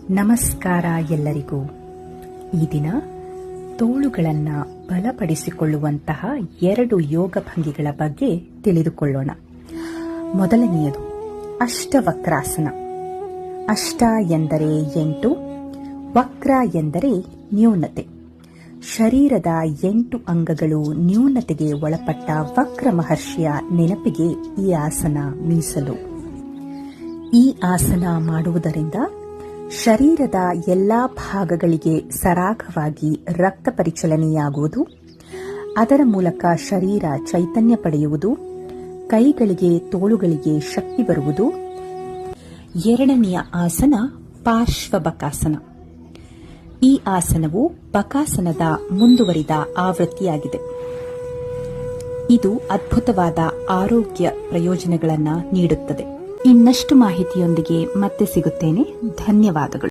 ನಮಸ್ಕಾರ ಎಲ್ಲರಿಗೂ. ಈ ದಿನ ತೋಳುಗಳನ್ನು ಬಲಪಡಿಸಿಕೊಳ್ಳುವಂತಹ 2 ಯೋಗ ಭಂಗಿಗಳ ಬಗ್ಗೆ ತಿಳಿದುಕೊಳ್ಳೋಣ. ಮೊದಲನೆಯದು ಅಷ್ಟವಕ್ರಾಸನ. ಅಷ್ಟ ಎಂದರೆ 8, ವಕ್ರ ಎಂದರೆ ನ್ಯೂನತೆ. ಶರೀರದ 8 ಅಂಗಗಳು ನ್ಯೂನತೆಗೆ ಒಳಪಟ್ಟ ವಕ್ರ ಮಹರ್ಷಿಯ ನೆನಪಿಗೆ ಈ ಆಸನ ಮೀಸಲು. ಈ ಆಸನ ಮಾಡುವುದರಿಂದ ಶರೀರದ ಎಲ್ಲಾ ಭಾಗಗಳಿಗೆ ಸರಾಗವಾಗಿ ರಕ್ತ ಪರಿಚಲನೆಯಾಗುವುದು, ಅದರ ಮೂಲಕ ಶರೀರ ಚೈತನ್ಯ ಪಡೆಯುವುದು, ಕೈಗಳಿಗೆ ತೋಳುಗಳಿಗೆ ಶಕ್ತಿ ಬರುವುದು. ಎರಡನೆಯ ಆಸನ ಪಾರ್ಶ್ವಬಕಾಸನ. ಈ ಆಸನವು ಬಕಾಸನದ ಮುಂದುವರಿದ ಆವೃತ್ತಿಯಾಗಿದೆ. ಇದು ಅದ್ಭುತವಾದ ಆರೋಗ್ಯ ಪ್ರಯೋಜನಗಳನ್ನು ನೀಡುತ್ತದೆ. ಇನ್ನಷ್ಟು ಮಾಹಿತಿಯೊಂದಿಗೆ ಮತ್ತೆ ಸಿಗುತ್ತೇನೆ. ಧನ್ಯವಾದಗಳು.